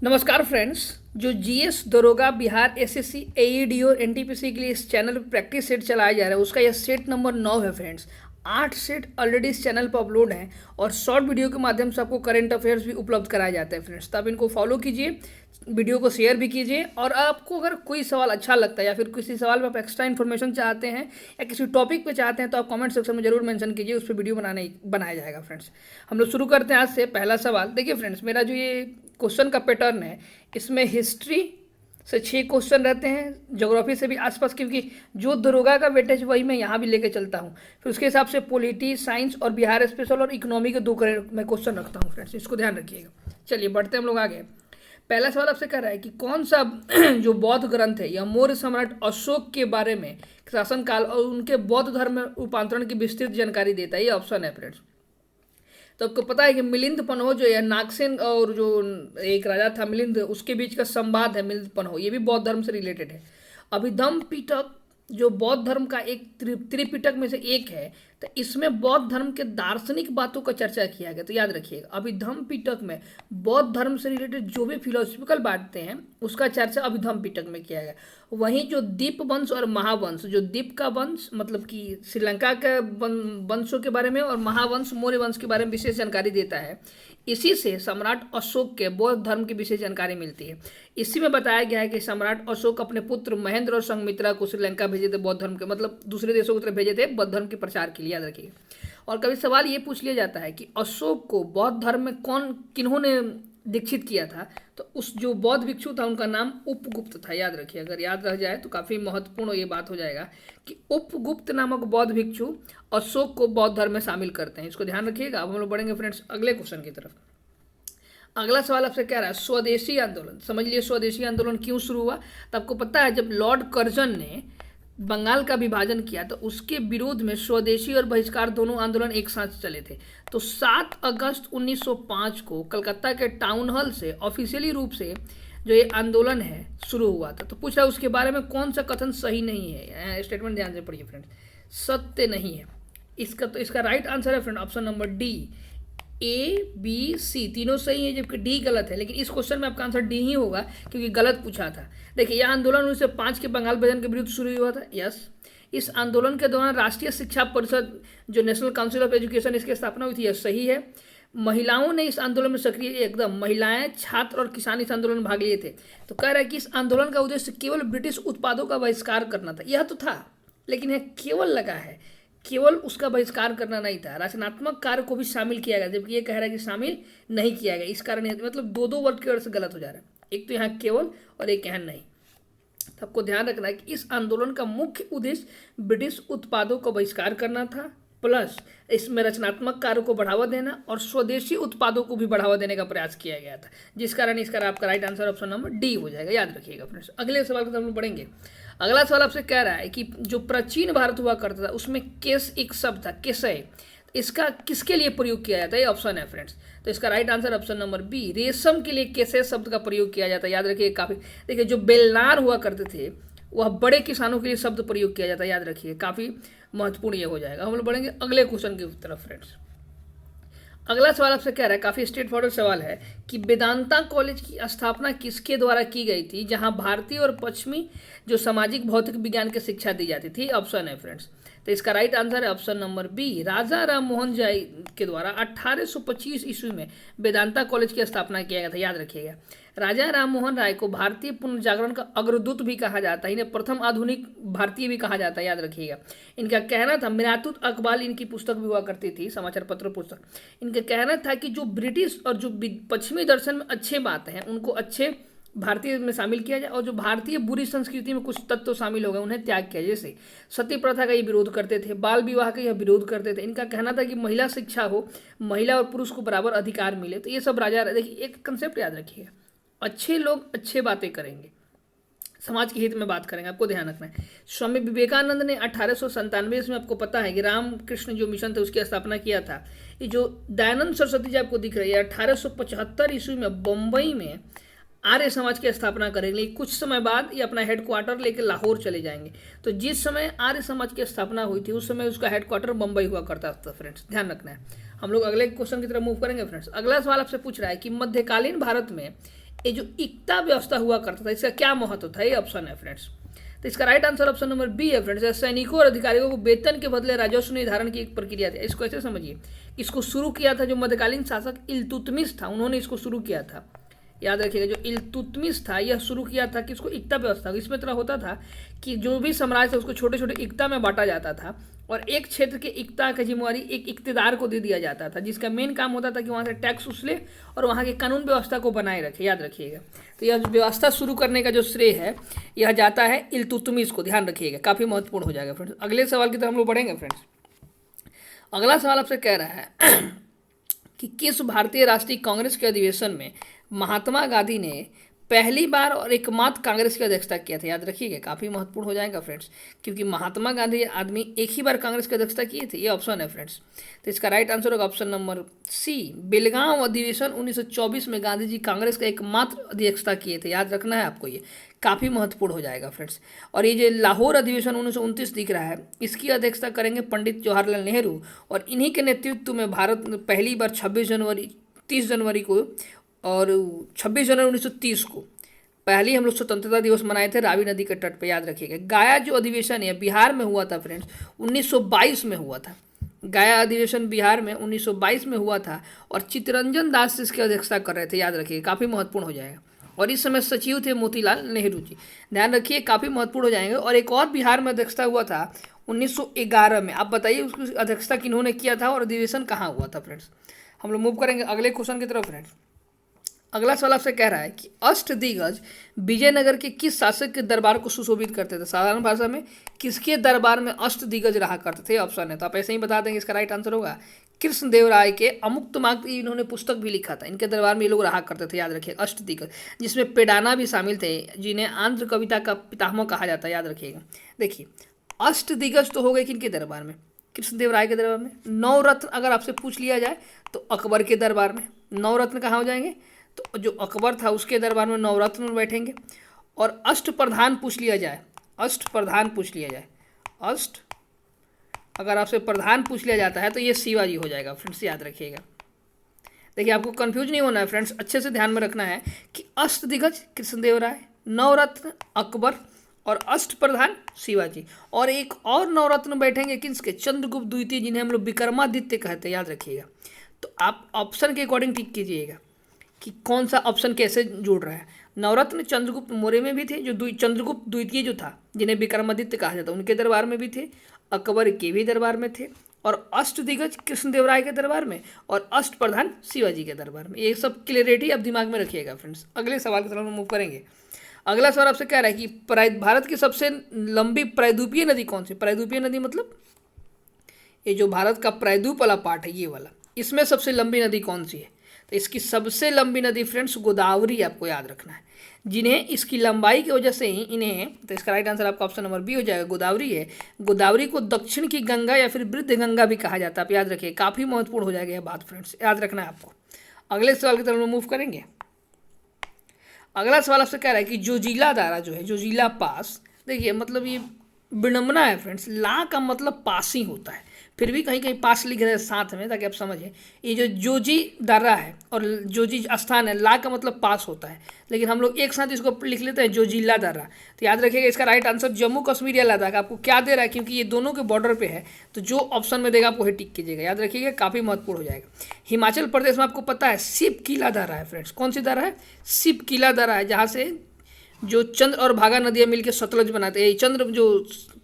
नमस्कार फ्रेंड्स। जो जीएस दरोगा बिहार एसएससी एईडी और एनटीपीसी के लिए इस चैनल पर प्रैक्टिस सेट चलाया जा रहा है, उसका यह सेट नंबर 9 है फ्रेंड्स। 8 सेट ऑलरेडी इस चैनल पर अपलोड हैं और शॉर्ट वीडियो के माध्यम से आपको करंट अफेयर्स भी उपलब्ध कराए जाते हैं फ्रेंड्स। तो आप इनको फॉलो कीजिए, वीडियो को शेयर भी कीजिए, और आपको अगर कोई सवाल अच्छा लगता है या फिर किसी सवाल में आप एक्स्ट्रा इन्फॉर्मेशन चाहते हैं या किसी टॉपिक पे चाहते हैं तो आप कमेंट सेक्शन में जरूर मेंशन कीजिए, उस पर वीडियो बनाया जाएगा फ्रेंड्स। हम लोग शुरू करते हैं आज से। पहला सवाल देखिए फ्रेंड्स, मेरा जो ये क्वेश्चन का पैटर्न है, इसमें हिस्ट्री से 6 क्वेश्चन रहते हैं, ज्योग्राफी से भी आसपास, क्योंकि जो दरोगा का वेटेज वही मैं यहाँ भी लेके चलता हूँ। फिर उसके हिसाब से पॉलिटी, साइंस और बिहार स्पेशल और इकोनॉमी के 2 करंट मैं क्वेश्चन रखता हूँ फ्रेंड्स, इसको ध्यान रखिएगा। चलिए बढ़ते हैं हम लोग आगे। पहला सवाल आपसे कह रहा है कि कौन सा जो बौद्ध ग्रंथ है यह मौर्य सम्राट अशोक के बारे में, शासनकाल और उनके बौद्ध धर्म में रूपांतरण की विस्तृत जानकारी देता है। ये ऑप्शन है फ्रेंड्स। तो आपको पता है कि मिलिंद पन्हो जो है, नागसेन और जो एक राजा था मिलिंद, उसके बीच का संवाद है मिलिंद पन्हो, ये भी बौद्ध धर्म से रिलेटेड है। अभिधम्म पिटक जो बौद्ध धर्म का एक त्रिपिटक में से एक है, तो इसमें बौद्ध धर्म के दार्शनिक बातों का चर्चा किया गया। तो याद रखिएगा, अभिधम्म पिटक में बौद्ध धर्म से रिलेटेड जो भी फिलोसफिकल बातें हैं उसका चर्चा अभिधम्म पिटक में किया गया। वहीं जो दीप वंश और महावंश, जो दीप का वंश मतलब कि श्रीलंका के वंशों के बारे में, और महावंश मौर्य वंश के बारे में विशेष जानकारी देता है। इसी से सम्राट अशोक के बौद्ध धर्म की विशेष जानकारी मिलती है। इसी में बताया गया है कि सम्राट अशोक अपने पुत्र महेंद्र और संघमित्रा को श्रीलंका भेजे थे बौद्ध धर्म के, मतलब दूसरे देशों की तरफ भेजे थे बौद्ध धर्म के प्रचार के लिए, याद रखिएगा। और कभी सवाल ये पूछ लिया जाता है कि अशोक को बौद्ध धर्म में किन्होंने दीक्षित किया था, तो उस जो बौद्ध भिक्षु था उनका नाम उपगुप्त था। याद रखिए, अगर याद रह जाए तो काफ़ी महत्वपूर्ण ये बात हो जाएगा कि उपगुप्त नामक बौद्ध भिक्षु अशोक को बौद्ध धर्म में शामिल करते हैं, इसको ध्यान रखिएगा। अब हम लोग बढ़ेंगे फ्रेंड्स अगले क्वेश्चन की तरफ। अगला सवाल आपसे कह रहा है स्वदेशी आंदोलन। समझ लिए स्वदेशी आंदोलन क्यों शुरू हुआ। तो आपको पता है, जब लॉर्ड कर्जन ने बंगाल का विभाजन किया तो उसके विरोध में स्वदेशी और बहिष्कार दोनों आंदोलन एक साथ चले थे। तो 7 अगस्त 1905 को कलकत्ता के टाउन हॉल से ऑफिशियली रूप से जो ये आंदोलन है शुरू हुआ था। तो पूछ रहा है उसके बारे में कौन सा कथन सही नहीं है। स्टेटमेंट ध्यान से पढ़िए फ्रेंड्स, सत्य नहीं है इसका राइट आंसर है friend option number D. A B C तीनों सही है जबकि डी गलत है, लेकिन इस क्वेश्चन में आपका आंसर डी ही होगा क्योंकि गलत पूछा था। देखिए, यह आंदोलन 1905 के बंगाल विभाजन के विरुद्ध शुरू हुआ था। यस, इस आंदोलन के दौरान राष्ट्रीय शिक्षा परिषद जो नेशनल काउंसिल ऑफ एजुकेशन, इसकी स्थापना हुई थी, यह सही है। महिलाओं ने इस आंदोलन में सक्रिय, एकदम महिलाएं, छात्र और किसान इस आंदोलन में भाग लिए थे। तो कह रहा है कि इस आंदोलन का उद्देश्य केवल ब्रिटिश उत्पादों का बहिष्कार करना था। यह तो था, लेकिन यह केवल लगा है, केवल उसका बहिष्कार करना नहीं था, रचनात्मक कार्य को भी शामिल किया गया, जबकि ये कह रहा है कि शामिल नहीं किया गया। इस कारण मतलब दो वर्ड के वर्ड से गलत हो जा रहा है, एक तो यहाँ केवल और एक यहाँ नहीं। तो आपको ध्यान रखना है कि इस आंदोलन का मुख्य उद्देश्य ब्रिटिश उत्पादों को बहिष्कार करना था, प्लस इसमें रचनात्मक कार्य को बढ़ावा देना और स्वदेशी उत्पादों को भी बढ़ावा देने का प्रयास किया गया था, जिस कारण इसका आपका right answer option number D हो जाएगा। याद रखिएगा फ्रेंड्स। अगले सवाल को हम लोग पढ़ेंगे। अगला सवाल आपसे कह रहा है कि जो प्राचीन भारत हुआ करता था उसमें केस एक शब्द था, केसय, इसका किसके लिए प्रयोग किया जाता है। ये ऑप्शन है फ्रेंड्स। तो इसका right answer option number B, रेशम के लिए केसय शब्द का प्रयोग किया जाता है। याद रखिए, काफी देखिए जो बेलनार हुआ करते थे वह बड़े किसानों के लिए शब्द प्रयोग किया जाता है। याद रखिए, काफी महत्वपूर्ण ये हो जाएगा। हम लोग बढ़ेंगे अगले क्वेश्चन की तरफ फ्रेंड्स। अगला सवाल आपसे कह रहा है, काफी स्ट्रेट फॉरवर्ड सवाल है कि वेदांता कॉलेज की स्थापना किसके द्वारा की गई थी, जहां भारतीय और पश्चिमी जो सामाजिक भौतिक विज्ञान की शिक्षा दी जाती थी। ऑप्शन है फ्रेंड्स। तो इसका राइट आंसर है ऑप्शन नंबर बी, राजा राम मोहन राय के द्वारा 1825 ईस्वी में वेदांता कॉलेज की स्थापना किया गया था। याद रखिएगा, राजा राम मोहन राय को भारतीय पुनर्जागरण का अग्रदूत भी कहा जाता है, इन्हें प्रथम आधुनिक भारतीय भी कहा जाता है। याद रखिएगा, इनका कहना था, मिरातुत अकबाल इनकी पुस्तक भी हुआ करती थी, समाचार पत्र पुस्तक। इनका कहना था कि जो ब्रिटिश और जो पश्चिमी दर्शन में अच्छे बातें हैं उनको अच्छे भारतीय में शामिल किया जाए, और जो भारतीय बुरी संस्कृति में कुछ तत्व शामिल हो गए उन्हें त्याग किया। जैसे सती प्रथा का ये विरोध करते थे, बाल विवाह का यह विरोध करते थे। इनका कहना था कि महिला शिक्षा हो, महिला और पुरुष को बराबर अधिकार मिले। तो ये सब राजा, देखिए एक कंसेप्ट याद रखिएगा, अच्छे लोग अच्छे बातें करेंगे, समाज के हित में बात करेंगे, आपको ध्यान रखना है। स्वामी विवेकानंद ने 1897 में, आपको पता है कि रामकृष्ण जो मिशन थे उसकी स्थापना किया था। ये जो दयानंद सरस्वती जी आपको दिख रही है, 1875 ईस्वी में बम्बई में आर्य समाज की स्थापना करेंगे। कुछ समय बाद ये अपना हेडक्वार्टर लेकर लाहौर चले जाएंगे। तो जिस समय आर्य समाज की स्थापना हुई थी उस समय उसका हेडक्वार्टर बम्बई हुआ करता था फ्रेंड्स, ध्यान रखना है। हम लोग अगले क्वेश्चन की तरफ मूव करेंगे फ्रेंड्स। अगला सवाल आपसे पूछ रहा है कि मध्यकालीन भारत में ये जो इक्ता व्यवस्था हुआ करता था इसका क्या महत्व था, ये ऑप्शन है फ्रेंड्स। तो इसका right answer option number B है फ्रेंड्स। सैनिकों और अधिकारियों को वेतन के बदले राजस्व निर्धारण की एक प्रक्रिया थी। इसको ऐसे समझिए, इसको शुरू किया था जो मध्यकालीन शासक इल्तुतमिश था, उन्होंने इसको शुरू किया था। याद रखिएगा, जो इल्तुतमिश था यह शुरू किया था कि इसको इक्ता व्यवस्था। इसमें तरह होता था कि जो भी साम्राज्य था उसको छोटे छोटे इक्ता में बांटा जाता था और एक क्षेत्र के इक्ता की जिम्मेवारी एक इक्तेदार को दे दिया जाता था, जिसका मेन काम होता था कि वहाँ से टैक्स उछले और वहाँ की कानून व्यवस्था को बनाए रखे। याद रखिएगा, तो यह व्यवस्था शुरू करने का जो श्रेय है यह जाता है इल्तुतमिश को। ध्यान रखिएगा, काफ़ी महत्वपूर्ण हो जाएगा फ्रेंड्स। अगले सवाल की तरफ हम लोग बढ़ेंगे फ्रेंड्स। अगला सवाल आपसे कह रहा है कि किस भारतीय राष्ट्रीय कांग्रेस के अधिवेशन में महात्मा गांधी ने पहली बार और एकमात्र कांग्रेस की अध्यक्षता किया था। याद रखिएगा, काफ़ी महत्वपूर्ण हो जाएगा फ्रेंड्स, क्योंकि महात्मा गांधी आदमी एक ही बार कांग्रेस की अध्यक्षता किए थे। ये ऑप्शन है फ्रेंड्स। तो इसका राइट आंसर होगा ऑप्शन नंबर सी, बेलगांव अधिवेशन 1924 में गांधी जी कांग्रेस का एकमात्र अध्यक्षता किए थे। याद रखना है आपको, ये काफ़ी महत्वपूर्ण हो जाएगा फ्रेंड्स। और ये जो लाहौर अधिवेशन 1929 दिख रहा है, इसकी अध्यक्षता करेंगे पंडित जवाहरलाल नेहरू, और इन्हीं के नेतृत्व में भारत में पहली बार 30 जनवरी को और 26 जनवरी 1930 को पहली हम लोग स्वतंत्रता दिवस मनाए थे रावी नदी के तट पे। याद रखिएगा, गाया जो अधिवेशन है बिहार में हुआ था फ्रेंड्स, 1922 में हुआ था। गाया अधिवेशन बिहार में 1922 में हुआ था और चित्तरंजन दास इसकी अध्यक्षता कर रहे थे। याद रखिएगा, काफ़ी महत्वपूर्ण हो जाएगा। और इस समय सचिव थे मोतीलाल नेहरू जी। ध्यान रखिए, काफ़ी महत्वपूर्ण हो जाएंगे। और एक और बिहार में अध्यक्षता हुआ था 1911 में। आप बताइए उसकी अध्यक्षता किन्होंने किया था और अधिवेशन कहाँ हुआ था फ्रेंड्स। हम लोग मूव करेंगे अगले क्वेश्चन की तरफ फ्रेंड्स। अगला सवाल आपसे कह रहा है कि अष्टदिग्गज विजयनगर के किस शासक के दरबार को सुशोभित करते थे। साधारण भाषा में किसके दरबार में अष्टदिग्गज रहा करते थे, ऑप्शन है। तो आप ऐसे ही बता देंगे, इसका राइट आंसर होगा कृष्णदेवराय के अमुक्तमार्ग। इन्होंने पुस्तक भी लिखा था, इनके दरबार में ये लोग रहा करते थे। याद रखिए, अष्टदिग्गज, जिसमें पेडाना भी शामिल थे, जिन्हें आंध्र कविता का पितामह कहा जाता है। याद रखिएगा, देखिए अष्टदिग्गज तो हो गए किनके दरबार में, कृष्णदेवराय के दरबार में। नवरत्न अगर आपसे पूछ लिया जाए तो अकबर के दरबार में। नवरत्न कहाँ हो जाएंगे, तो जो अकबर था उसके दरबार में नवरत्न में बैठेंगे। और अष्टप्रधान पूछ लिया जाए, अष्टप्रधान पूछ लिया जाए, अष्ट अगर आपसे प्रधान पूछ लिया जाता है तो ये शिवाजी हो जाएगा फ्रेंड्स। याद रखिएगा, देखिए आपको कंफ्यूज नहीं होना है फ्रेंड्स, अच्छे से ध्यान में रखना है कि अष्टदिग्गज कृष्णदेवराय, नवरत्न अकबर और अष्टप्रधान शिवाजी। और एक और नवरत्न बैठेंगे किसके, चंद्रगुप्त द्वितीय, जिन्हें हम लोग विक्रमादित्य कहते हैं। याद रखिएगा, तो आप ऑप्शन के अकॉर्डिंग टिक कीजिएगा कि कौन सा ऑप्शन कैसे जोड़ रहा है। नवरत्न चंद्रगुप्त मौर्य में भी थे, जो चंद्रगुप्त द्वितीय जो था जिन्हें विक्रमादित्य कहा जाता, उनके दरबार में भी थे, अकबर के भी दरबार में थे, और अष्टदिग्गज कृष्णदेवराय के दरबार में, और अष्टप्रधान शिवाजी के दरबार में। ये सब क्लियरिटी आप दिमाग में रखिएगा फ्रेंड्स। अगले सवाल की तरफ मूव करेंगे। अगला सवाल आपसे कह रहा है कि भारत की सबसे लंबी प्रायद्वीपीय नदी कौन सी। प्रायद्वीपीय नदी मतलब ये जो भारत का प्रायद्वीप वाला पार्ट है, ये वाला, इसमें सबसे लंबी नदी कौन सी है। तो इसकी सबसे लंबी नदी फ्रेंड्स गोदावरी, आपको याद रखना है, जिन्हें इसकी लंबाई की वजह से ही इन्हें, तो इसका राइट आंसर आपका ऑप्शन नंबर बी हो जाएगा, गोदावरी है। गोदावरी को दक्षिण की गंगा या फिर वृद्ध गंगा भी कहा जाता है। आप याद रखिए, काफ़ी महत्वपूर्ण हो जाएगा यह बात फ्रेंड्स, याद रखना है आपको। अगले सवाल की तरफ मूव करेंगे। अगला सवाल आपसे कह रहा है कि जोजिला दारा जो है, जोजिला पास, देखिए मतलब ये विडम्बना है फ्रेंड्स, ला का मतलब पास ही होता है, फिर भी कहीं कहीं पास लिख रहे हैं साथ में ताकि आप समझें। ये जो जोजी दर्रा है और जोजी स्थान है, ला का मतलब पास होता है, लेकिन हम लोग एक साथ इसको लिख लेते हैं जोजिला दर्रा। तो याद रखिएगा, इसका राइट आंसर जम्मू कश्मीर या लद्दाख। आपको क्या दे रहा है, क्योंकि ये दोनों के बॉर्डर पे है, तो जो ऑप्शन में देगा आप वही टिक कीजिएगा। याद रखिएगा, काफ़ी महत्वपूर्ण हो जाएगा। हिमाचल प्रदेश में आपको पता है शिव किला दर्रा है फ्रेंड्स। कौन सी दर्रा है, शिव किला दर्रा है, जहाँ से जो चंद्र और भागा नदियाँ मिलकर सतलज बनाते हैं। चंद्र जो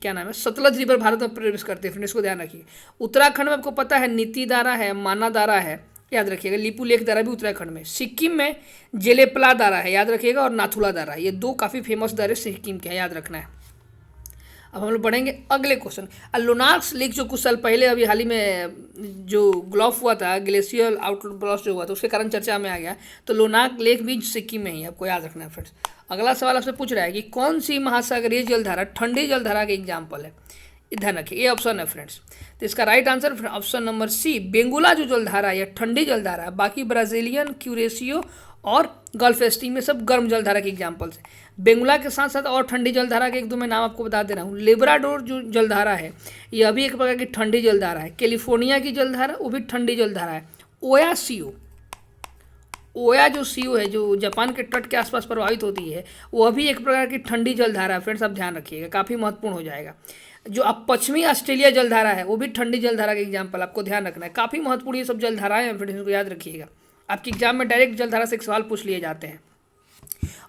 क्या नाम है, सतलज रिवर भारत में प्रवेश करते हैं फ्रेंड्स, इसको ध्यान रखिए। उत्तराखंड में आपको पता है नीति दारा है, माना दारा है, याद रखिएगा। लिपू लेख दारा भी उत्तराखंड में। सिक्किम में जेलेपला दारा है, याद रखिएगा, और नाथुला दारा, ये दो काफ़ी फेमस दारे सिक्किम के हैं, याद रखना है। अब हम लोग पढ़ेंगे अगले क्वेश्चन। लोनाक्स लेक जो कुछ साल पहले अभी हाल ही में जो ग्लॉफ हुआ था, ग्लेशियर आउटब्लास्ट जो हुआ था, उसके कारण चर्चा में आ गया। तो लोनाक लेक भी सिक्किम में ही, आपको याद रखना है फ्रेंड्स। अगला सवाल आपसे पूछ रहा है कि कौन सी महासागरीय जलधारा ठंडी जलधारा का एग्जाम्पल है। ध्यान रखिए, ये ऑप्शन है फ्रेंड्स। तो इसका right answer option number C, Benguela जो जलधारा है, ठंडी जलधारा है। बाकी ब्राजीलियन, क्यूरेशियो और गल्फ स्ट्रीम में सब गर्म जलधारा के एग्जाम्पल्स हैं। बेंगुला के साथ साथ और ठंडी जलधारा के एक दो मैं नाम आपको बता दे रहा हूँ। लेब्राडोर जो जलधारा है, यह भी एक प्रकार की ठंडी जलधारा है। कैलिफोर्निया की जलधारा, वो भी ठंडी जलधारा है। ओया जो सीओ है, जो जापान के तट के आसपास प्रवाहित होती है, वह भी एक प्रकार की ठंडी जलधारा है फ्रेंड्स, आप ध्यान रखिएगा, काफ़ी महत्वपूर्ण हो जाएगा। जो अब पश्चिमी ऑस्ट्रेलिया जलधारा है वो भी ठंडी जलधारा का एग्जाम्पल आपको ध्यान रखना है, काफ़ी महत्वपूर्ण ये सब जलधाराएं हैं फ्रेंड्स, इनको याद रखिएगा। आपके एग्जाम में डायरेक्ट जलधारा से एक सवाल पूछ लिए जाते हैं।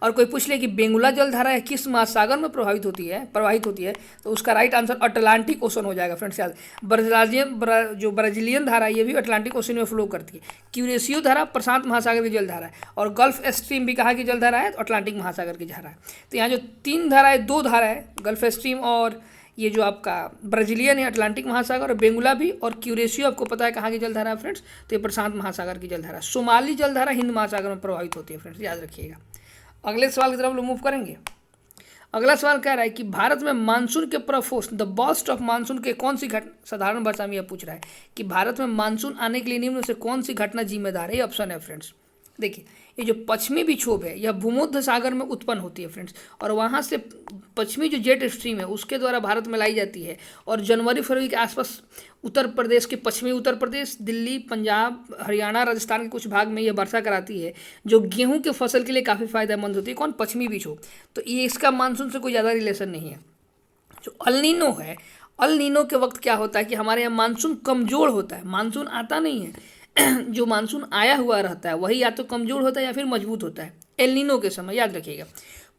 और कोई पूछ ले कि बेंगुला जलधारा है किस महासागर में प्रवाहित होती है, तो उसका राइट आंसर अटलांटिक ओशन हो जाएगा फ्रेंड्स, याद। जो ब्राजीलियन धारा है ये भी अटलांटिक ओशन में फ्लो करती है। क्यूरेसियो धारा प्रशांत महासागर की जलधारा है, और गल्फ स्ट्रीम भी कहाँ की जलधारा है, तो अटलांटिक महासागर की धारा है। तो यहाँ जो 3 धारा है, 2 धारा है, गल्फ स्ट्रीम और ये जो आपका ब्राजीलियन है अटलांटिक महासागर, और बेंगुला भी, और क्यूरेसियो आपको पता है कहाँ की जलधारा है फ्रेंड्स, तो ये प्रशांत महासागर की जलधारा। सोमाली जलधारा हिंद महासागर में प्रवाहित होती है फ्रेंड्स, याद रखिएगा। अगले सवाल की तरफ लोग मूव करेंगे। अगला सवाल कह रहा है कि भारत में मानसून के प्रफोस्ट द बर्स्ट ऑफ मानसून के कौन सी घटना, साधारण भाषा में यह पूछ रहा है कि भारत में मानसून आने के लिए निम्न से कौन सी घटना जिम्मेदार है। ये ऑप्शन है फ्रेंड्स, देखिए ये जो पश्चिमी विक्षोभ है यह भूमध्य सागर में उत्पन्न होती है फ्रेंड्स, और वहाँ से पश्चिमी जो जेट स्ट्रीम है उसके द्वारा भारत में लाई जाती है, और जनवरी फरवरी के आसपास उत्तर प्रदेश के पश्चिमी उत्तर प्रदेश, दिल्ली, पंजाब, हरियाणा, राजस्थान के कुछ भाग में यह वर्षा कराती है, जो गेहूं के फसल के लिए काफ़ी फायदेमंद होती है। कौन, पश्चिमी विक्षोभ। तो ये इसका मानसून से कोई ज़्यादा रिलेशन नहीं है। जो अल नीनो है, अल नीनो के वक्त क्या होता है कि हमारे यहाँ मानसून कमज़ोर होता है, मानसून आता नहीं है। जो मानसून आया हुआ रहता है वही या तो कमज़ोर होता है या फिर मजबूत होता है एल नीनो के समय, याद रखिएगा।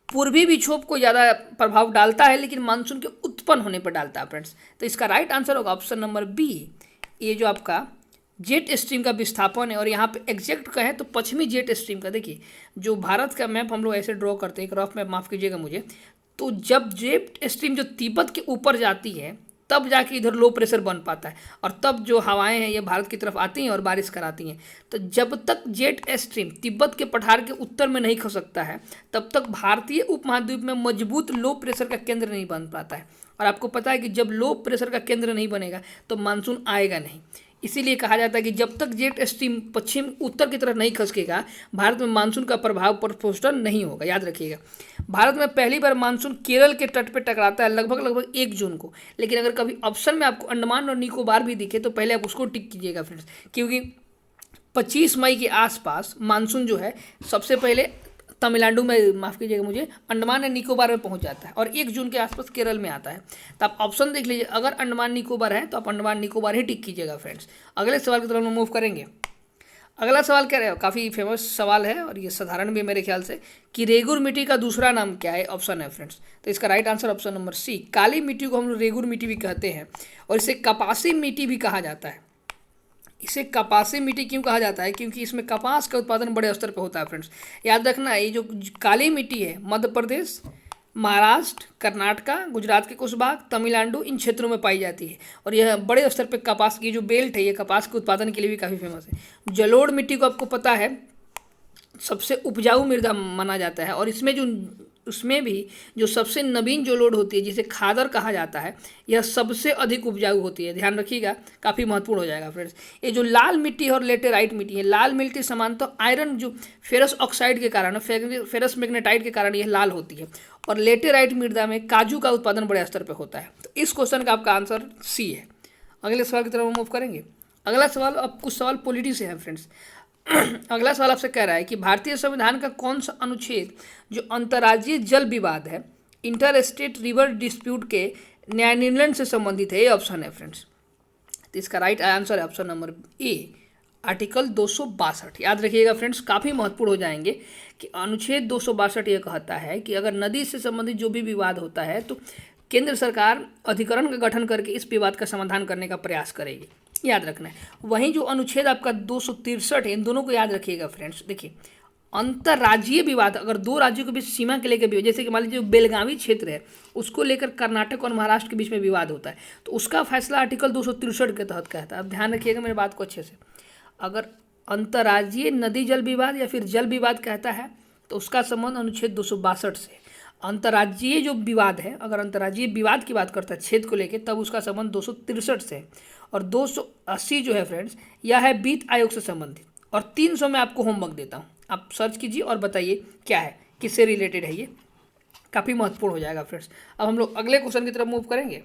पूर्वी विक्षोभ को ज़्यादा प्रभाव डालता है, लेकिन मानसून के उत्पन्न होने पर डालता है फ्रेंड्स। तो इसका राइट आंसर होगा ऑप्शन नंबर बी, ये जो आपका जेट स्ट्रीम का विस्थापन है। और यहाँ पे एग्जैक्ट कहें तो पश्चिमी जेट स्ट्रीम का, देखिए जो भारत का मैप हम लोग ऐसे ड्रॉ करते हैं, एक रफ मैप, माफ़ कीजिएगा मुझे, तो जब जेट स्ट्रीम जो तिब्बत के ऊपर जाती है तब जाके इधर लो प्रेशर बन पाता है, और तब जो हवाएं हैं ये भारत की तरफ आती हैं और बारिश कराती हैं। तो जब तक जेट स्ट्रीम तिब्बत के पठार के उत्तर में नहीं खसकता है तब तक भारतीय उपमहाद्वीप में मजबूत लो प्रेशर का केंद्र नहीं बन पाता है। और आपको पता है कि जब लो प्रेशर का केंद्र नहीं बनेगा तो मानसून आएगा नहीं। इसीलिए कहा जाता है कि जब तक जेट स्ट्रीम पश्चिम उत्तर की तरफ नहीं खसकेगा भारत में मानसून का प्रभाव प्रस्फुटन नहीं होगा, याद रखिएगा। भारत में पहली बार मानसून केरल के तट पे टकराता है लगभग 1 जून को, लेकिन अगर कभी ऑप्शन में आपको अंडमान और निकोबार भी दिखे तो पहले आप उसको टिक कीजिएगा फ्रेंड्स, क्योंकि 25 मई के आसपास मानसून जो है सबसे पहले तमिलनाडु में, माफ़ कीजिएगा मुझे, अंडमान और निकोबार में पहुंच जाता है, और 1 जून के आसपास केरल में आता है। तो आप ऑप्शन देख लीजिए, अगर अंडमान निकोबार है तो आप अंडमान निकोबार ही टिक कीजिएगा फ्रेंड्स। अगले सवाल की तरफ हम मूव करेंगे। अगला सवाल कह रहे हो, काफ़ी फेमस सवाल है और ये साधारण भी मेरे ख्याल से, कि रेगुर मिट्टी का दूसरा नाम क्या है। ऑप्शन है फ्रेंड्स, तो इसका right answer option number C, काली मिट्टी को हम लोग रेगुर मिट्टी भी कहते हैं, और इसे कपासी मिट्टी भी कहा जाता है। इसे कपासी मिट्टी क्यों कहा जाता है, क्योंकि इसमें कपास का उत्पादन बड़े स्तर पर होता है फ्रेंड्स। याद रखना, ये जो काली मिट्टी है मध्य प्रदेश, महाराष्ट्र, कर्नाटका, गुजरात के कुछ भाग, तमिलनाडु, इन क्षेत्रों में पाई जाती है, और यह बड़े स्तर पर कपास की जो बेल्ट है ये कपास के उत्पादन के लिए भी काफ़ी फेमस है। जलोढ़ मिट्टी को आपको पता है सबसे उपजाऊ मृदा माना जाता है, और उसमें भी जो सबसे नवीन जलोढ़ होती है जिसे खादर कहा जाता है यह सबसे अधिक उपजाऊ होती है, ध्यान रखिएगा, काफ़ी महत्वपूर्ण हो जाएगा फ्रेंड्स। ये जो लाल मिट्टी है और लेटेराइट मिट्टी है, लाल मिट्टी सामान्यतः आयरन जो फेरस ऑक्साइड के कारण, फेरस मैग्नेटाइट के कारण यह लाल होती है, और लेटेराइट मृदा में काजू का उत्पादन बड़े स्तर पर होता है। तो इस क्वेश्चन का आपका आंसर सी है। अगले सवाल की तरफ मूव करेंगे। अगला सवाल, अब कुछ सवाल पॉलिटी से है फ्रेंड्स। अगला सवाल आपसे कह रहा है कि भारतीय संविधान का कौन सा अनुच्छेद जो अंतर्राज्यीय जल विवाद है, इंटर स्टेट रिवर डिस्प्यूट के न्याय निर्णय से संबंधित है। ये ऑप्शन है फ्रेंड्स, तो इसका राइट आंसर है ऑप्शन नंबर ए, आर्टिकल 262। याद रखिएगा फ्रेंड्स, काफ़ी महत्वपूर्ण हो जाएंगे कि अनुच्छेद 262 ये कहता है कि अगर नदी से संबंधित जो भी विवाद होता है तो केंद्र सरकार अधिकरण का गठन करके इस विवाद का समाधान करने का प्रयास करेगी, याद रखना है। वहीं जो अनुच्छेद आपका 263 है, इन दोनों को याद रखिएगा फ्रेंड्स। देखिए, अंतर्राज्यीय विवाद अगर 2 राज्यों के बीच सीमा के लेकर भी हो, जैसे कि मान लीजिए जो बेलगावी क्षेत्र है उसको लेकर कर्नाटक और महाराष्ट्र के बीच में विवाद होता है, तो उसका फैसला आर्टिकल 263 के तहत कहता है। अब ध्यान रखिएगा मेरी बात को अच्छे से, अगर अंतर्राज्यीय नदी जल विवाद या फिर जल विवाद कहता है तो उसका संबंध अनुच्छेद 262 से। अंतर्राज्यीय जो विवाद है, अगर अंतर्राज्यीय विवाद की बात करता है क्षेत्र को लेकर, तब उसका संबंध 263 से। और 280 जो है फ्रेंड्स, यह है वित्त आयोग से संबंधित। और 300 में आपको होमवर्क देता हूँ, आप सर्च कीजिए और बताइए क्या है, किससे रिलेटेड है, ये काफ़ी महत्वपूर्ण हो जाएगा फ्रेंड्स। अब हम लोग अगले क्वेश्चन की तरफ मूव करेंगे।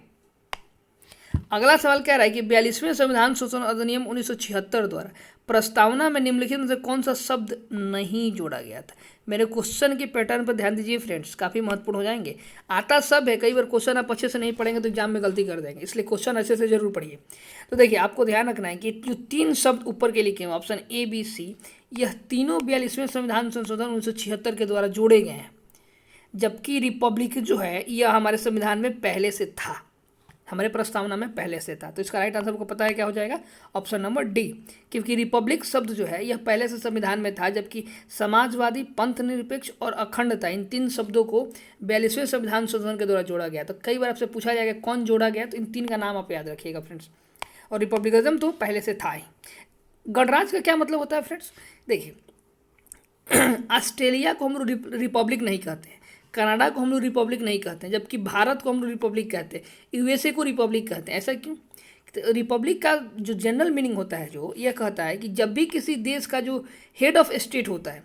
अगला सवाल कह रहा है कि 42वें संविधान संशोधन अधिनियम 1976 द्वारा प्रस्तावना में निम्नलिखित में से कौन सा शब्द नहीं जोड़ा गया था। मेरे क्वेश्चन के पैटर्न पर ध्यान दीजिए फ्रेंड्स, काफ़ी महत्वपूर्ण हो जाएंगे। आता सब है, कई बार क्वेश्चन आप अच्छे से नहीं पढ़ेंगे तो एग्जाम में गलती कर देंगे, इसलिए क्वेश्चन अच्छे से जरूर पढ़िए। तो देखिए, आपको ध्यान रखना है कि जो 3 शब्द ऊपर के लिखे हैं ऑप्शन ए बी सी, यह तीनों 42वें संविधान संशोधन 1976 के द्वारा जोड़े गए हैं, जबकि रिपब्लिक जो है यह हमारे संविधान में पहले से था, हमारे प्रस्तावना में पहले से था। तो इसका राइट आंसर आपको पता है क्या हो जाएगा, ऑप्शन नंबर डी, क्योंकि रिपब्लिक शब्द जो है यह पहले से संविधान में था, जबकि समाजवादी, पंथ निरपेक्ष और अखंडता, इन 3 शब्दों को 42वें संविधान संशोधन के द्वारा जोड़ा गया। तो कई बार आपसे पूछा जाएगा कौन जोड़ा गया, तो इन 3 का नाम आप याद रखिएगा फ्रेंड्स। और रिपब्लिकनिज्म तो पहले से था ही। गणराज्य का क्या मतलब होता है फ्रेंड्स, देखिए ऑस्ट्रेलिया को हम लोग रिपब्लिक नहीं कहते हैं, कनाडा को हम लोग रिपब्लिक नहीं कहते हैं, जबकि भारत को हम लोग रिपब्लिक कहते हैं, यूएसए को रिपब्लिक कहते हैं। ऐसा क्यों? तो रिपब्लिक का जो जनरल मीनिंग होता है, जो यह कहता है कि जब भी किसी देश का जो हेड ऑफ स्टेट होता है,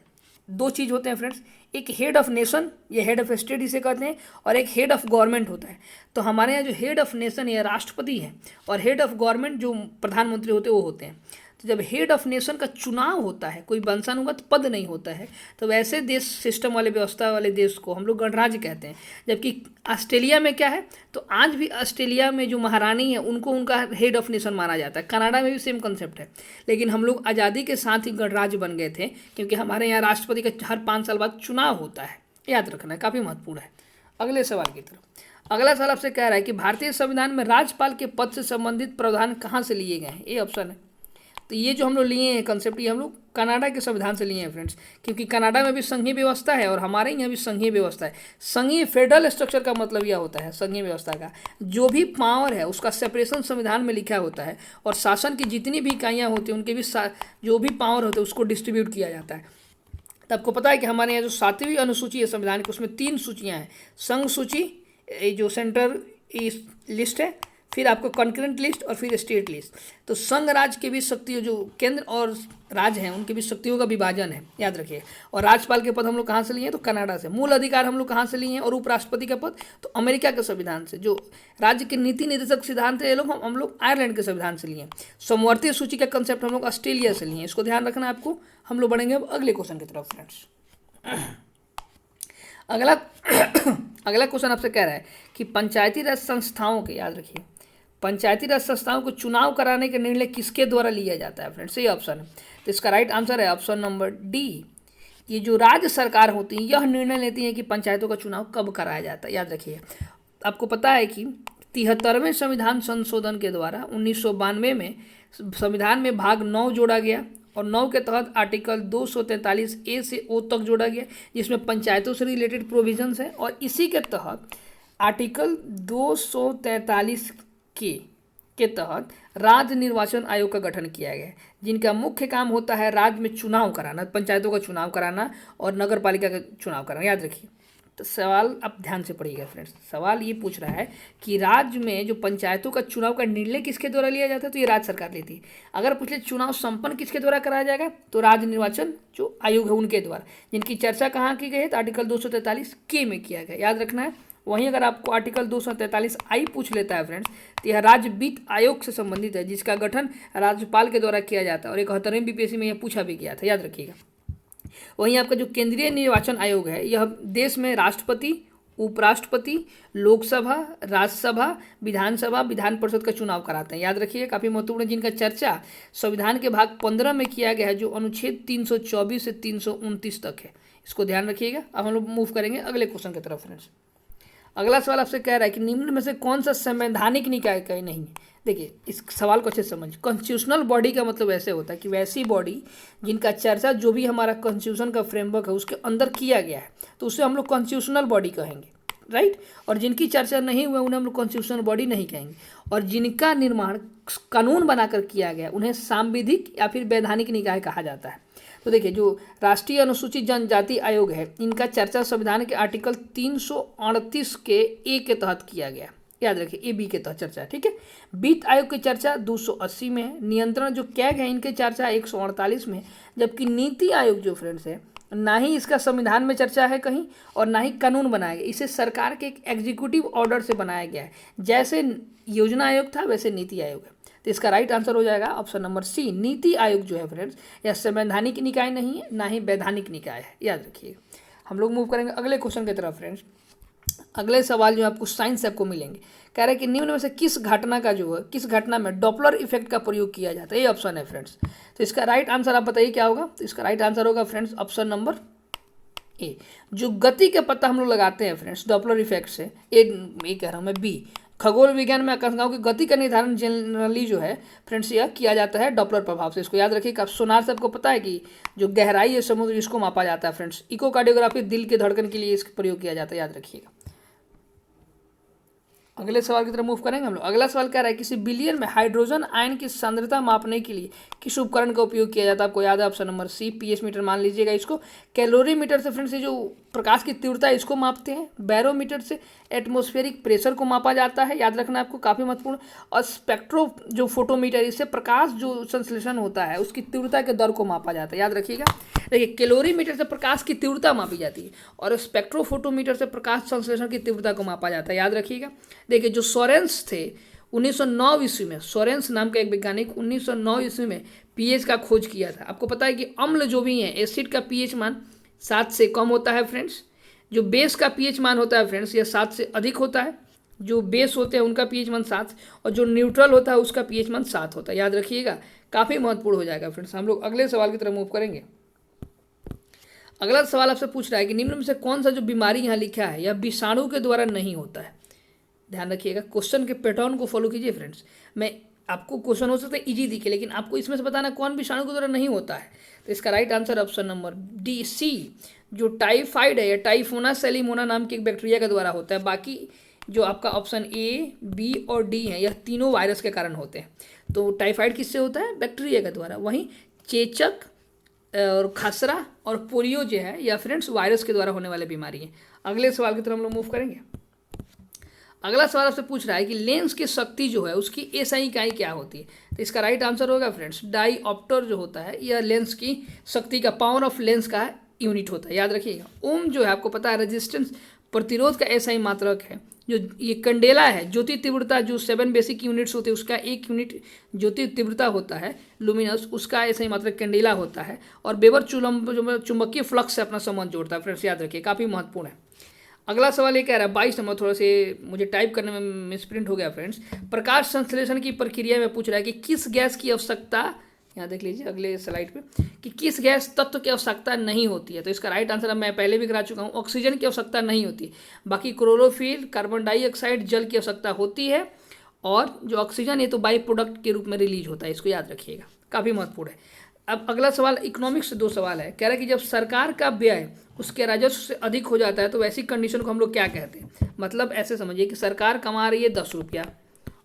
2 चीज़ होते हैं फ्रेंड्स, एक हेड ऑफ नेशन या हेड ऑफ स्टेट इसे कहते हैं, और एक हेड ऑफ गवर्नमेंट होता है। तो हमारे यहाँ जो हेड ऑफ नेशन या राष्ट्रपति है, और हेड ऑफ गवर्नमेंट जो प्रधानमंत्री होते हैं वो होते हैं। तो जब हेड ऑफ नेशन का चुनाव होता है, कोई वंशानुगत पद नहीं होता है, तो वैसे देश, सिस्टम वाले, व्यवस्था वाले देश को हम लोग गणराज्य कहते हैं। जबकि ऑस्ट्रेलिया में क्या है, तो आज भी ऑस्ट्रेलिया में जो महारानी है उनको उनका हेड ऑफ नेशन माना जाता है। कनाडा में भी सेम कंसेप्ट है, लेकिन हम लोग आज़ादी के साथ ही गणराज्य बन गए थे, क्योंकि हमारे यहाँ राष्ट्रपति का हर 5 साल बाद चुनाव होता है। याद रखना है, काफ़ी महत्वपूर्ण है। अगले सवाल की तरफ। अगला सवाल आपसे कह रहा है कि भारतीय संविधान में राज्यपाल के पद से संबंधित प्रावधान कहाँ से लिए गए हैं। ये ऑप्शन है। तो ये जो हम लोग लिए हैं कंसेप्ट, ये हम लोग कनाडा के संविधान से लिए हैं फ्रेंड्स, क्योंकि कनाडा में भी संघीय व्यवस्था है और हमारे यहाँ भी संघीय व्यवस्था है। संघीय फेडरल स्ट्रक्चर का मतलब यह होता है, संघीय व्यवस्था का जो भी पावर है उसका सेपरेशन संविधान में लिखा होता है, और शासन की जितनी भी इकाइयाँ होती हैं उनके भी जो भी पावर होते हैं उसको डिस्ट्रीब्यूट किया जाता है। तो आपको पता है कि हमारे यहाँ जो 7वीं अनुसूची है संविधान की, उसमें 3 सूचियाँ हैं, संघ सूची, जो सेंटर लिस्ट है, फिर आपको कॉन्करेंट लिस्ट, और फिर स्टेट लिस्ट। तो संघ राज्य के बीच शक्तियों, जो केंद्र और राज्य हैं उनके बीच शक्तियों का विभाजन है, याद रखिए। और राज्यपाल के पद हम लोग कहाँ से लिए हैं, तो कनाडा से। मूल अधिकार हम लोग कहाँ से लिए हैं, और उपराष्ट्रपति का पद तो अमेरिका के संविधान से। जो राज्य के नीति निर्देशक सिद्धांत है ये लोग हम लोग आयरलैंड के संविधान से लिए हैं। समवर्ती सूची का कंसेप्ट हम लोग ऑस्ट्रेलिया से लिए हैं, इसको ध्यान रखना है आपको। हम लोग बढ़ेंगे अब अगले क्वेश्चन की तरफ फ्रेंड्स। अगला क्वेश्चन आपसे कह रहा है कि पंचायती राज संस्थाओं के, याद रखिए, पंचायती राज संस्थाओं को चुनाव कराने का निर्णय किसके द्वारा लिया जाता है फ्रेंड्स, ये ऑप्शन है। तो इसका राइट आंसर है ऑप्शन नंबर डी। ये जो राज्य सरकार होती है यह निर्णय लेती है कि पंचायतों का चुनाव कब कराया जाता है। याद रखिए, आपको पता है कि 73वें संविधान संशोधन के द्वारा 1992 में संविधान में भाग 9 जोड़ा गया, और 9 के तहत आर्टिकल 243 ए से ओ तक जोड़ा गया, जिसमें पंचायतों से रिलेटेड प्रोविजंस है। और इसी के तहत आर्टिकल 243 के तहत राज्य निर्वाचन आयोग का गठन किया गया है, जिनका मुख्य काम होता है राज्य में चुनाव कराना, पंचायतों का चुनाव कराना और नगर पालिका का चुनाव कराना। याद रखिए। तो सवाल आप ध्यान से पढ़िएगा फ्रेंड्स, सवाल ये पूछ रहा है कि राज्य में जो पंचायतों का चुनाव का निर्णय किसके द्वारा लिया जाता है, तो ये राज्य सरकार लेती है। अगर पूछ ले चुनाव संपन्न किसके द्वारा कराया जाएगा, तो राज्य निर्वाचन जो आयोग है उनके द्वारा, जिनकी चर्चा कहाँ की गई है, तो आर्टिकल 243 के में किया गया। याद रखना है। वहीं अगर आपको आर्टिकल 243 आई पूछ लेता है फ्रेंड्स, तो यह राज्य वित्त आयोग से संबंधित है, जिसका गठन राज्यपाल के द्वारा किया जाता है, और 71वें बीपीएससी में यह पूछा भी गया था। याद रखिएगा। वहीं आपका जो केंद्रीय निर्वाचन आयोग है, यह देश में राष्ट्रपति, उपराष्ट्रपति, लोकसभा, राज्यसभा, विधानसभा, विधान परिषद का चुनाव कराते हैं। याद रखिए, काफ़ी महत्वपूर्ण, जिनका चर्चा संविधान के भाग 15 में किया गया है, जो अनुच्छेद 324 से 329 तक है। इसको ध्यान रखिएगा। अब हम लोग मूव करेंगे अगले क्वेश्चन की तरफ फ्रेंड्स। अगला सवाल आपसे कह रहा है कि निम्न में से कौन सा संवैधानिक निकाय का नहीं है। देखिए, इस सवाल को अच्छे से समझ। कॉन्स्टिट्यूशनल बॉडी का मतलब ऐसे होता है कि वैसी बॉडी जिनका चर्चा जो भी हमारा कॉन्स्टिट्यूशन का फ्रेमवर्क है उसके अंदर किया गया है, तो उसे हम लोग कॉन्स्टिट्यूशनल बॉडी कहेंगे, राइट। और जिनकी चर्चा नहीं हुआ उन्हें हम लोग कॉन्स्टिट्यूशनल बॉडी नहीं कहेंगे। और जिनका निर्माण कानून बनाकर किया गया उन्हें सांविधिक या फिर वैधानिक निकाय कहा जाता है। तो देखिए, जो राष्ट्रीय अनुसूचित जनजाति आयोग है, इनका चर्चा संविधान के आर्टिकल 338 के ए के तहत किया गया। याद रखिए, ए बी के तहत चर्चा, ठीक है। वित्त आयोग की चर्चा 280 में है। नियंत्रण जो कैग है, इनके चर्चा 148 में, जबकि नीति आयोग जो फ्रेंड्स है ना ही इसका संविधान में चर्चा है कहीं, और ना ही कानून बनाया गया। इसे सरकार के एक एग्जीक्यूटिव ऑर्डर से बनाया गया है। जैसे योजना आयोग था वैसे नीति आयोग है। तो इसका राइट आंसर हो जाएगा ऑप्शन नंबर सी, नीति आयोग जो है फ्रेंड्स, यह संवैधानिक निकाय नहीं है, ना ही वैधानिक निकाय है, याद रखिएगा। हम लोग मूव करेंगे अगले क्वेश्चन की तरफ फ्रेंड्स। अगले सवाल जो आपको साइंस से आपको मिलेंगे, कह रहे हैं कि निम्न में से किस घटना का जो है, किस घटना में डॉपलर इफेक्ट का प्रयोग किया जाता है, ये ऑप्शन है फ्रेंड्स। तो इसका राइट आंसर आप बताइए क्या होगा। तो इसका राइट आंसर होगा फ्रेंड्स ऑप्शन नंबर ए, जो गति का पता हम लोग लगाते हैं फ्रेंड्स डॉपलर इफेक्ट से, ए कह रहा हूँ मैं बी। खगोल विज्ञान में आकाशगंगाओं की गति का निर्धारण जनरली जो है फ्रेंड्स यह किया जाता है डॉपलर प्रभाव से। इसको याद रखिए। सोनार से आपको पता है कि जो गहराई है समुद्र, इसको मापा जाता है फ्रेंड्स। इकोकार्डियोग्राफी दिल के धड़कन के लिए इसका प्रयोग किया जाता है, याद रखिएगा। अगले सवाल की तरफ मूव करेंगे हम लोग। अगला सवाल क्या रहा है, किसी बिलियन में हाइड्रोजन आयन की सांद्रता मापने के लिए किस उपकरण का उपयोग किया जाता है, आपको याद है option number C, pH meter मान लीजिएगा इसको। कैलोरीमीटर से फ्रेंड्स ये जो प्रकाश की तीव्रता है इसको मापते हैं। बैरोमीटर से एटमॉस्फेरिक प्रेशर को मापा जाता है, याद रखना आपको, काफ़ी महत्वपूर्ण। और स्पेक्ट्रो जो फोटोमीटर, इससे प्रकाश जो संश्लेषण होता है उसकी तीव्रता के दर को मापा जाता है, याद रखिएगा। देखिए कैलोरीमीटर से प्रकाश की तीव्रता मापी जाती है और स्पेक्ट्रोफोटोमीटर से प्रकाश संश्लेषण की तीव्रता को मापा जाता है, याद रखिएगा। देखिए जो सोरेंस थे 1909 ईस्वी में, सोरेंस नाम का एक वैज्ञानिक 1909 ईस्वी में पीएच का खोज किया था। आपको पता है कि अम्ल जो भी है, एसिड का पीएच मान 7 से कम होता है फ्रेंड्स। जो बेस का पीएच मान होता है फ्रेंड्स यह 7 से अधिक होता है। जो बेस होते हैं उनका पीएच मान 7 और जो न्यूट्रल होता है उसका पीएच मान 7 होता है, याद रखिएगा। काफ़ी महत्वपूर्ण हो जाएगा फ्रेंड्स। हम लोग अगले सवाल की तरफ मूव करेंगे। अगला सवाल आपसे पूछ रहा है कि निम्न में से कौन सा जो बीमारी यहाँ लिखा है यह विषाणु के द्वारा नहीं होता है। ध्यान रखिएगा, क्वेश्चन के पैटर्न को फॉलो कीजिए फ्रेंड्स। मैं आपको क्वेश्चन हो सकता है इजी दिखे, लेकिन आपको इसमें से बताना कौन विषाणु के द्वारा नहीं होता है। तो इसका right answer option number D, C, जो टाइफाइड है या टाइफोना सेलिमोना नाम की एक बैक्टीरिया के द्वारा होता है। बाकी जो आपका ऑप्शन ए, बी और डी है यह तीनों वायरस के कारण होते हैं। तो टाइफाइड किससे होता है, बैक्टीरिया के द्वारा। वहीं चेचक और खसरा और पोलियो जो है या फ्रेंड्स वायरस के द्वारा होने वाली बीमारी है। अगले सवाल की तरफ हम लोग मूव करेंगे। अगला सवाल आपसे पूछ रहा है कि लेंस की शक्ति जो है उसकी एसआई इकाई क्या होती है। तो इसका राइट आंसर होगा फ्रेंड्स डाईऑप्टर जो होता है यह लेंस की शक्ति का, पावर ऑफ लेंस का यूनिट होता है, याद रखिएगा। ओम जो है आपको पता है रेजिस्टेंस, प्रतिरोध का एसआई मात्रक है। जो ये कंडेला है, ज्योति तीव्रता जो 7 बेसिक यूनिट्स होते हैं उसका 1 यूनिट ज्योति तीव्रता होता है लुमिनस, उसका एसआई मात्रक कैंडेला होता है। और वेबर चुंबकीय फ्लक्स से अपना संबंध जोड़ता है फ्रेंड्स, याद रखिए, काफ़ी महत्वपूर्ण है। अगला सवाल ये कह रहा है 22 नंबर, थोड़ा से मुझे टाइप करने में मिसप्रिंट हो गया फ्रेंड्स। प्रकाश संश्लेषण की प्रक्रिया में पूछ रहा है कि किस गैस की आवश्यकता, यहाँ देख लीजिए अगले स्लाइड पे, कि किस गैस तत्व की आवश्यकता नहीं होती है। तो इसका राइट आंसर मैं पहले भी करा चुका हूँ, ऑक्सीजन की आवश्यकता नहीं होती है। बाकी क्लोरोफिल, कार्बन डाइऑक्साइड, जल की आवश्यकता होती है। और जो ऑक्सीजन ये तो बाई प्रोडक्ट के रूप में रिलीज होता है, इसको याद रखिएगा, काफ़ी महत्वपूर्ण है। अब अगला सवाल इकोनॉमिक्स से 2 सवाल है। कह रहा है कि जब सरकार का व्यय उसके राजस्व से अधिक हो जाता है तो वैसी कंडीशन को हम लोग क्या कहते हैं। मतलब ऐसे समझिए कि सरकार कमा रही है 10 रुपया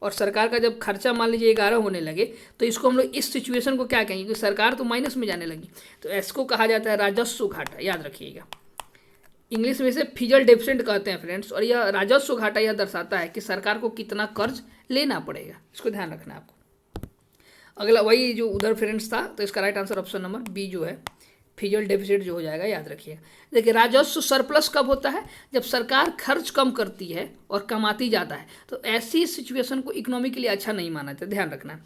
और सरकार का जब खर्चा मान लीजिए 11 होने लगे, तो इसको हम लोग इस सिचुएशन को क्या कहेंगे, क्योंकि सरकार तो माइनस में जाने लगी, तो इसको कहा जाता है राजस्व घाटा, याद रखिएगा। इंग्लिश में इसे फिजल डेफिसिट कहते हैं फ्रेंड्स। और यह राजस्व घाटा यह दर्शाता है कि सरकार को कितना कर्ज लेना पड़ेगा, इसको ध्यान रखना है आपको। अगला वही जो उधर फ्रेंड्स था, तो इसका right answer option number B जो है फिजल डेफिसिट जो हो जाएगा, याद रखिए। देखिए राजस्व सरप्लस कब होता है, जब सरकार खर्च कम करती है और कमाती ज़्यादा है, तो ऐसी सिचुएशन को इकोनॉमी के लिए अच्छा नहीं माना जाता, ध्यान रखना है।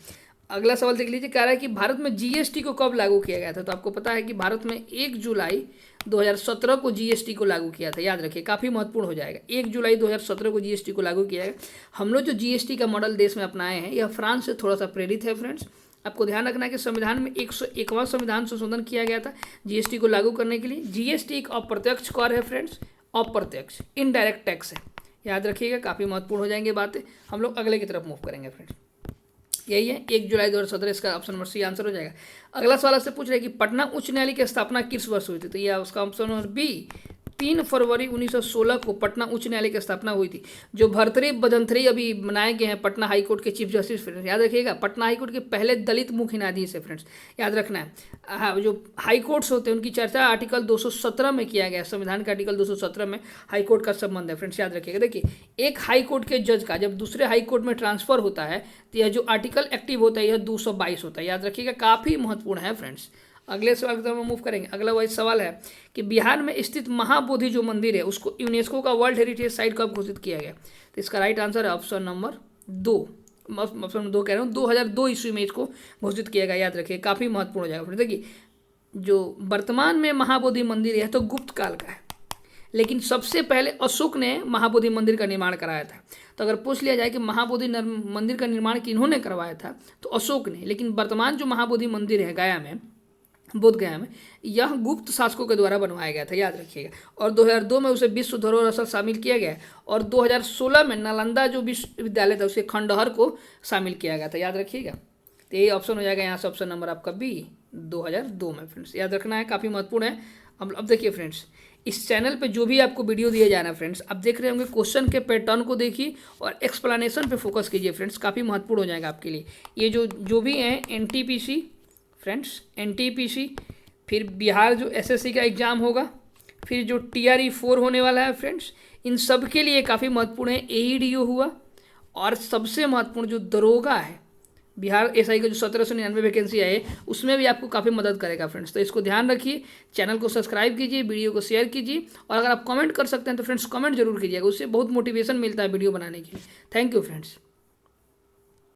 अगला सवाल देख लीजिए, कह रहा है कि भारत में जीएसटी को कब लागू किया गया था। तो आपको पता है कि भारत में 1 जुलाई 2017 को जीएसटी को लागू किया था, याद रखिए, काफ़ी महत्वपूर्ण हो जाएगा। 1 जुलाई 2017 को जीएसटी को लागू किया गया। हम लोग जो जीएसटी का मॉडल देश में अपनाए हैं यह फ्रांस से थोड़ा सा प्रेरित है फ्रेंड्स। आपको ध्यान रखना है कि संविधान में 101वां संविधान संशोधन किया गया था जीएसटी को लागू करने के लिए। जीएसटी एक अप्रत्यक्ष कर है फ्रेंड्स, अप्रत्यक्ष इनडायरेक्ट टैक्स है, याद रखिएगा, काफ़ी महत्वपूर्ण हो जाएंगे बातें। हम लोग अगले की तरफ मूव करेंगे फ्रेंड्स। यही है 1 जुलाई 2017, इसका ऑप्शन नंबर सी आंसर हो जाएगा। अगला सवाल आपसे पूछ रहे हैं कि पटना उच्च न्यायालय की स्थापना किस वर्ष हुई थी। तो यह उसका ऑप्शन नंबर बी, 3 फरवरी 1916 को पटना उच्च न्यायालय की स्थापना हुई थी। जो भर्तृहरि भजंत्री अभी बनाए गए हैं पटना हाईकोर्ट के चीफ जस्टिस फ्रेंड्स, याद रखिएगा, पटना हाईकोर्ट के पहले दलित मुख्य न्यायाधीश है फ्रेंड्स, याद रखना है। हाँ, जो हाईकोर्ट्स होते हैं उनकी चर्चा आर्टिकल 217 में किया गया, संविधान के आर्टिकल 217 में हाईकोर्ट का संबंध है फ्रेंड्स, याद रखिएगा। देखिए एक हाईकोर्ट के जज का जब दूसरे हाईकोर्ट में ट्रांसफर होता है तो यह जो आर्टिकल एक्टिव होता है यह 222 होता है, याद रखिएगा, काफ़ी महत्वपूर्ण है फ्रेंड्स। अगले सवाल की तरफ हम मूव करेंगे। अगला वही सवाल है कि बिहार में स्थित महाबोधि जो मंदिर है उसको यूनेस्को का वर्ल्ड हेरिटेज साइट कब घोषित किया गया? तो इसका राइट आंसर है ऑप्शन नंबर 2। ऑप्शन नंबर 2 कह रहा हूँ, 2002 ईस्वी में इसको घोषित किया गया। याद रखिए, काफ़ी महत्वपूर्ण हो जाएगा। देखिए, जो वर्तमान में महाबोधि मंदिर है तो गुप्त काल का है, लेकिन सबसे पहले अशोक ने महाबोधि मंदिर का निर्माण कराया था। तो अगर पूछ लिया जाए कि महाबोधि मंदिर का निर्माण किन्होंने करवाया था, तो अशोक ने। लेकिन वर्तमान जो महाबोधि मंदिर है गया में, बोध गया में, यह गुप्त शासकों के द्वारा बनवाया गया था। याद रखिएगा। और 2002 में उसे विश्व धरोहर स्थल शामिल किया गया और 2016 में नालंदा जो विश्वविद्यालय था उसके खंडहर को शामिल किया गया था। याद रखिएगा। तो यही ऑप्शन हो जाएगा यहाँ से, ऑप्शन नंबर आपका बी, 2002 में। फ्रेंड्स याद रखना है, काफ़ी महत्वपूर्ण है। अब देखिए फ्रेंड्स, इस चैनल पे जो भी आपको वीडियो दिए जा रहा है फ्रेंड्स, आप देख रहे होंगे, क्वेश्चन के पैटर्न को देखिए और एक्सप्लेनेशन पे फोकस कीजिए फ्रेंड्स, काफ़ी महत्वपूर्ण हो जाएगा आपके लिए। ये जो भी हैं एनटीपीसी फ्रेंड्स, एनटीपीसी, फिर बिहार जो एसएससी का एग्ज़ाम होगा, फिर जो TRE 4 होने वाला है फ्रेंड्स, इन सब के लिए काफ़ी महत्वपूर्ण है। AEDO हुआ, और सबसे महत्वपूर्ण जो दरोगा है बिहार SI का जो 1799 वैकेंसी है उसमें भी आपको काफ़ी मदद करेगा फ्रेंड्स। तो इसको ध्यान रखिए, चैनल को सब्सक्राइब कीजिए, वीडियो को शेयर कीजिए, और अगर आप कमेंट कर सकते हैं तो फ्रेंड्स कमेंट जरूर कीजिएगा, उससे बहुत मोटिवेशन मिलता है वीडियो बनाने के लिए। Thank you friends.